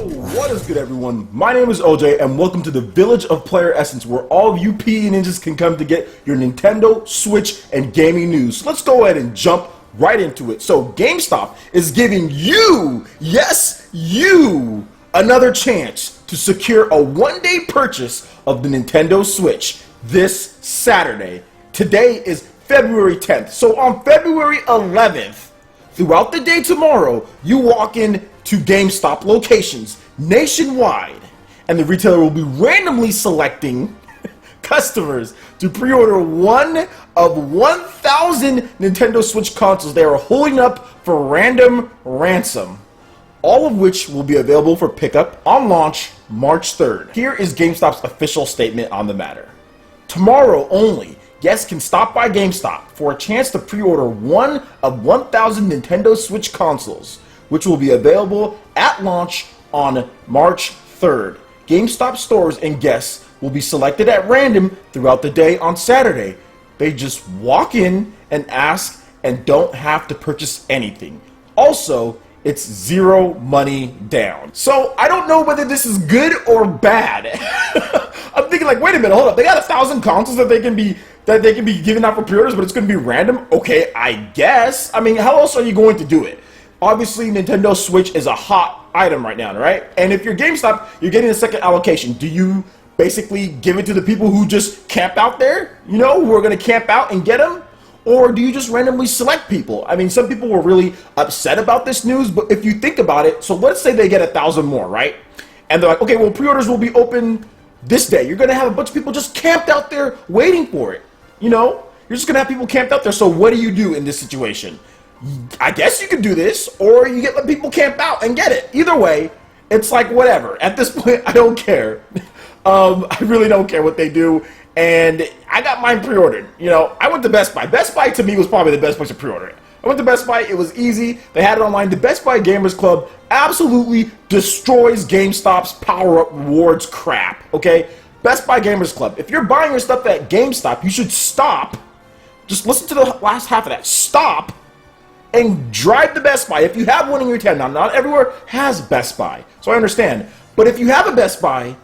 What is good, everyone? My name is OJ, and welcome to the Village of PlayerEssence, where all of you PE ninjas can come to get your Nintendo, Switch, and gaming news. So let's go ahead and jump right into it. So GameStop is giving you, yes, you, another chance to secure a one-day purchase of the Nintendo Switch this Saturday. Today is February 10th. So on February 11th, throughout the day tomorrow, you walk in to GameStop locations nationwide, and the retailer will be randomly selecting customers to pre-order one of 1,000 Nintendo Switch consoles they are holding up for random ransom, all of which will be available for pickup on launch March 3rd. Here is GameStop's official statement on the matter. Tomorrow only, guests can stop by GameStop for a chance to pre-order one of 1,000 Nintendo Switch consoles, which will be available at launch on March 3rd. GameStop stores and guests will be selected at random throughout the day on Saturday. They just walk in and ask and don't have to purchase anything. Also, it's zero money down. So I don't know whether this is good or bad. I'm thinking like, wait a minute, hold up. They got 1,000 consoles that they can be giving out for pre-orders, but it's going to be random? Okay, I guess. I mean, how else are you going to do it? Obviously, Nintendo Switch is a hot item right now, right? And if you're GameStop, you're getting a second allocation. Do you basically give it to the people who just camp out there, you know, who are going to camp out and get them? Or do you just randomly select people? I mean, some people were really upset about this news, but if you think about it, so let's say they get 1,000 more, right? And they're like, okay, well, pre-orders will be open this day. You're going to have a bunch of people just camped out there waiting for it, you know? You're just going to have people camped out there. So what do you do in this situation? I guess you could do this, or you let people camp out and get it. Either way, it's like whatever. At this point, I don't care. I really don't care what they do. And I got mine pre-ordered. You know, I went to Best Buy. Best Buy to me was probably the best place to pre-order it. I went to Best Buy. It was easy. They had it online. The Best Buy Gamers Club absolutely destroys GameStop's power-up rewards crap. Okay, Best Buy Gamers Club. If you're buying your stuff at GameStop, you should stop. Just listen to the last half of that. Stop. And drive to Best Buy. If you have one in your town, now not everywhere has Best Buy, so I understand. But if you have a Best Buy,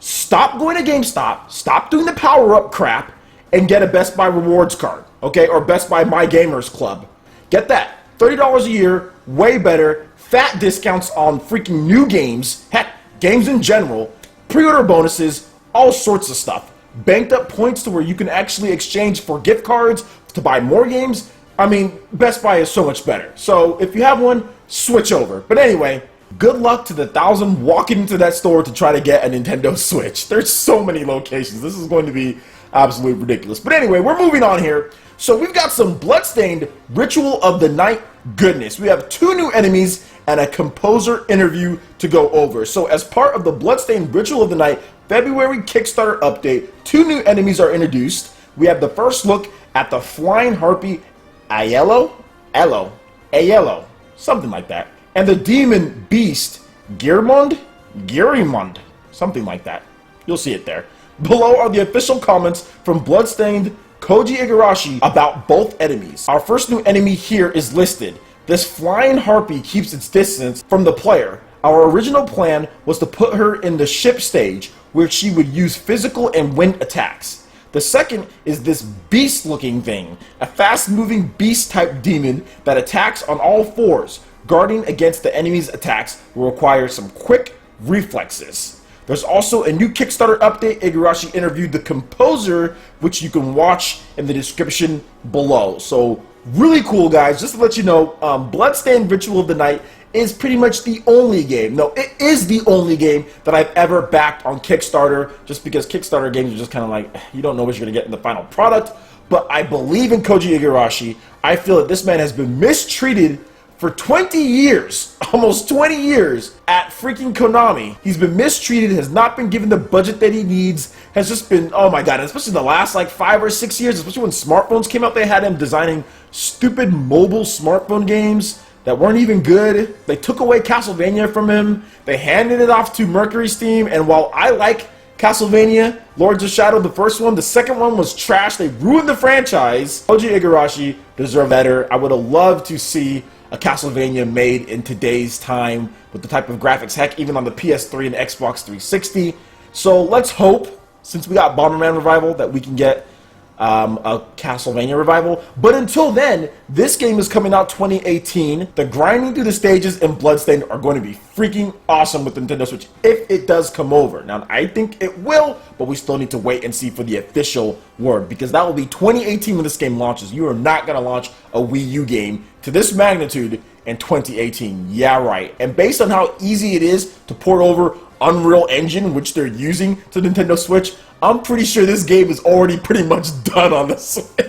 stop going to GameStop, stop doing the power-up crap, and get a Best Buy rewards card, okay? Or Best Buy My Gamers Club. Get that. $30 a year, way better, fat discounts on freaking new games, heck, games in general, pre-order bonuses, all sorts of stuff. Banked up points to where you can actually exchange for gift cards to buy more games. I mean, Best Buy is so much better. So if you have one, switch over. But anyway, good luck to the 1,000 walking into that store to try to get a Nintendo Switch. There's so many locations. This is going to be absolutely ridiculous. But anyway, we're moving on here. So we've got some Bloodstained Ritual of the Night goodness. We have 2 new enemies and a composer interview to go over. So as part of the Bloodstained Ritual of the Night February Kickstarter update, 2 new enemies are introduced. We have the first look at the Flying Harpy Aiello, something like that, and the demon beast Girimond, something like that. You'll see it there. Below are the official comments from Bloodstained Koji Igarashi about both enemies. Our first new enemy here is listed. This flying harpy keeps its distance from the player. Our original plan was to put her in the ship stage, where she would use physical and wind attacks. The second is this beast-looking thing, a fast-moving beast-type demon that attacks on all fours. Guarding against the enemy's attacks will require some quick reflexes. There's also a new Kickstarter update. Igarashi interviewed the composer, which you can watch in the description below. So really cool, guys. Just to let you know, Bloodstained Ritual of the Night is pretty much the only game. No, it is the only game that I've ever backed on Kickstarter, just because Kickstarter games are just kind of like, you don't know what you're going to get in the final product. But I believe in Koji Igarashi. I feel that this man has been mistreated for 20 years, almost 20 years, at freaking Konami. He's been mistreated, has not been given the budget that he needs, has just been, oh my god, especially the last like 5 or 6 years, especially when smartphones came out, they had him designing stupid mobile smartphone games that weren't even good. They took away Castlevania from him. They handed it off to Mercury Steam, and while I like Castlevania, Lords of Shadow, the first one, the second one was trash. They ruined the franchise. Koji Igarashi deserved better. I would have loved to see a Castlevania made in today's time with the type of graphics, heck, even on the PS3 and Xbox 360. So let's hope, since we got Bomberman Revival, that we can get a Castlevania revival. But until then, this game is coming out 2018. The grinding through the stages in Bloodstained are going to be freaking awesome with the Nintendo Switch if it does come over. Now, I think it will, but we still need to wait and see for the official word, because that will be 2018 when this game launches. You are not going to launch a Wii U game to this magnitude in 2018. Yeah, right. And based on how easy it is to port over Unreal Engine, which they're using to Nintendo Switch, I'm pretty sure this game is already pretty much done on the Switch.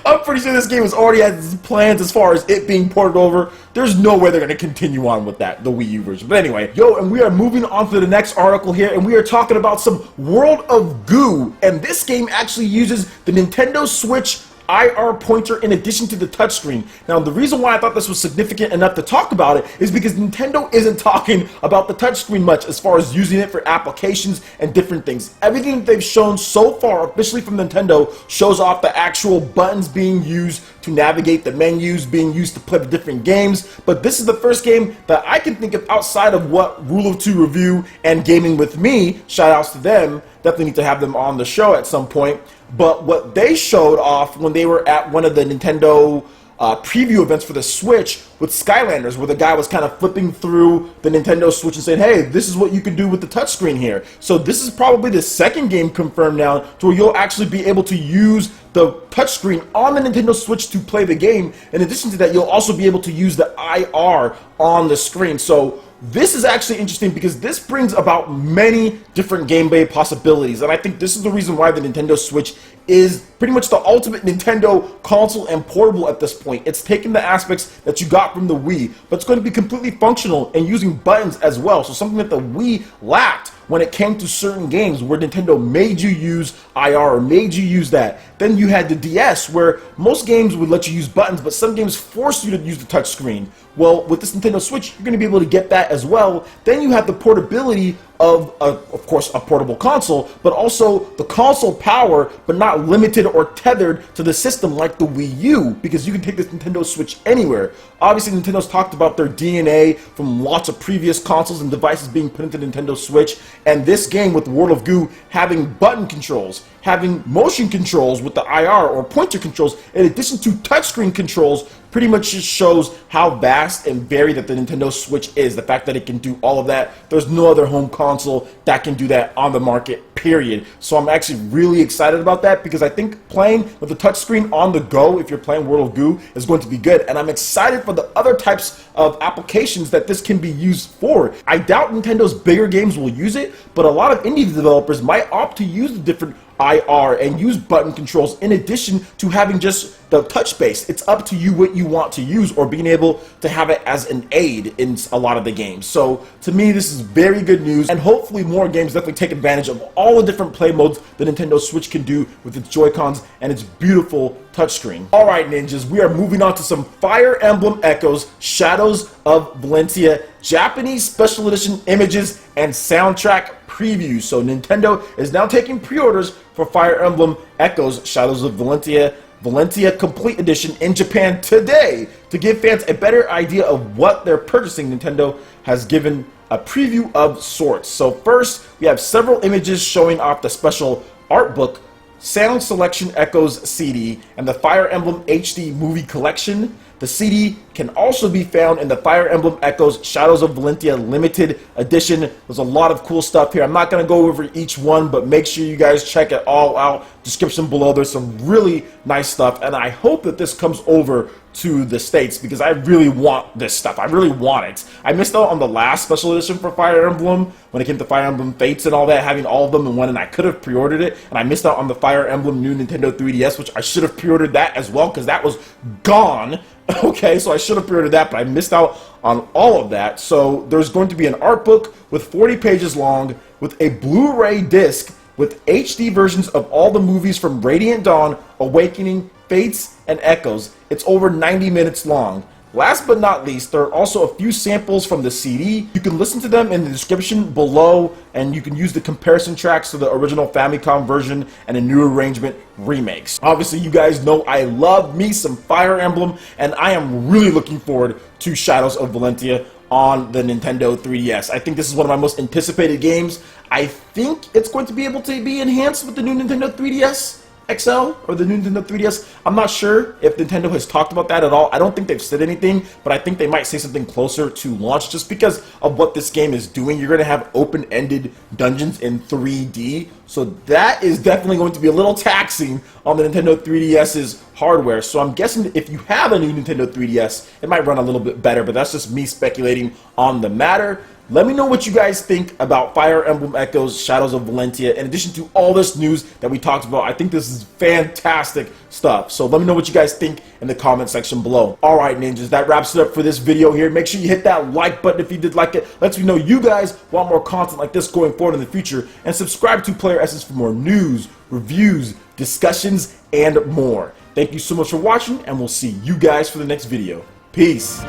I'm pretty sure this game has already had plans as far as it being ported over. There's no way they're going to continue on with that, the Wii U version. But anyway, and we are moving on to the next article here, and we are talking about some World of Goo. And this game actually uses the Nintendo Switch IR pointer in addition to the touchscreen. Now, the reason why I thought this was significant enough to talk about it is because Nintendo isn't talking about the touchscreen much as far as using it for applications and different things. Everything that they've shown so far, officially from Nintendo, shows off the actual buttons being used to navigate, the menus being used to play the different games. But this is the first game that I can think of outside of what Rule of Two Review and Gaming With Me, shout outs to them, definitely need to have them on the show at some point. But what they showed off when they were at one of the Nintendo preview events for the Switch with Skylanders, where the guy was kind of flipping through the Nintendo Switch and saying, hey, this is what you can do with the touchscreen here. So this is probably the second game confirmed now to where you'll actually be able to use the touchscreen on the Nintendo Switch to play the game. In addition to that, you'll also be able to use the IR on the screen. So this is actually interesting because this brings about many different gameplay possibilities, and I think this is the reason why the Nintendo Switch is pretty much the ultimate Nintendo console and portable at this point. It's taking the aspects that you got from the Wii, but it's going to be completely functional and using buttons as well. So something that the Wii lacked when it came to certain games where Nintendo made you use IR or made you use that. Then you had the DS where most games would let you use buttons, but some games forced you to use the touchscreen. Well, with this Nintendo Switch, you're going to be able to get that as well. Then you have the portability of course, a portable console, but also the console power, but not limited or tethered to the system like the Wii U, because you can take this Nintendo Switch anywhere. Obviously, Nintendo's talked about their DNA from lots of previous consoles and devices being put into Nintendo Switch, and this game with World of Goo having button controls, having motion controls with the IR or pointer controls, in addition to touchscreen controls, pretty much just shows how vast and varied that the Nintendo Switch is. The fact that it can do all of that, there's no other home console that can do that on the market, period. So I'm actually really excited about that because I think playing with the touchscreen on the go, if you're playing World of Goo, is going to be good. And I'm excited for the other types of applications that this can be used for. I doubt Nintendo's bigger games will use it, but a lot of indie developers might opt to use the different IR and use button controls in addition to having just the touch base. It's up to you what you want to use or being able to have it as an aid in a lot of the games. So to me, this is very good news, and hopefully more games definitely take advantage of all the different play modes the Nintendo Switch can do with its Joy-Cons and its beautiful touchscreen. Alright ninjas, we are moving on to some Fire Emblem Echoes, Shadows of Valentia, Japanese Special Edition images and soundtrack previews. So Nintendo is now taking pre-orders for Fire Emblem Echoes, Shadows of Valentia Complete Edition in Japan today to give fans a better idea of what they're purchasing. Nintendo has given a preview of sorts. So first, we have several images showing off the special art book, Sound Selection Echoes CD, and the Fire Emblem HD movie collection. The CD can also be found in the Fire Emblem Echoes Shadows of Valentia limited edition. There's a lot of cool stuff here. I'm not going to go over each one, but make sure you guys check it all out. Description below, there's some really nice stuff, and I hope that this comes over to the States because I really want this stuff. I really want it. I missed out on the last special edition for Fire Emblem when it came to Fire Emblem Fates and all that, having all of them in one, and I could have pre-ordered it, and I missed out on the Fire Emblem new Nintendo 3DS, which I should have pre-ordered that as well because that was gone. Okay, so I should have pre-ordered that, but I missed out on all of that. So there's going to be an art book with 40 pages long with a Blu-ray disc with HD versions of all the movies from Radiant Dawn, Awakening, Fates, and Echoes. It's over 90 minutes long. Last but not least, there are also a few samples from the CD. You can listen to them in the description below, and you can use the comparison tracks to the original Famicom version and a new arrangement remakes. Obviously, you guys know I love me some Fire Emblem, and I am really looking forward to Shadows of Valentia on the Nintendo 3DS. I think this is one of my most anticipated games. I think it's going to be able to be enhanced with the new Nintendo 3DS XL or the new Nintendo 3DS. I'm not sure if Nintendo has talked about that at all. I don't think they've said anything, but I think they might say something closer to launch just because of what this game is doing. You're going to have open-ended dungeons in 3D, so that is definitely going to be a little taxing on the Nintendo 3DS's hardware. So I'm guessing that if you have a new Nintendo 3DS, it might run a little bit better, but that's just me speculating on the matter. Let me know what you guys think about Fire Emblem Echoes, Shadows of Valentia, in addition to all this news that we talked about. I think this is fantastic stuff. So let me know what you guys think in the comment section below. Alright, ninjas, that wraps it up for this video here. Make sure you hit that like button if you did like it. Lets me know you guys want more content like this going forward in the future. And subscribe to PlayerEssence for more news, reviews, discussions, and more. Thank you so much for watching, and we'll see you guys for the next video. Peace.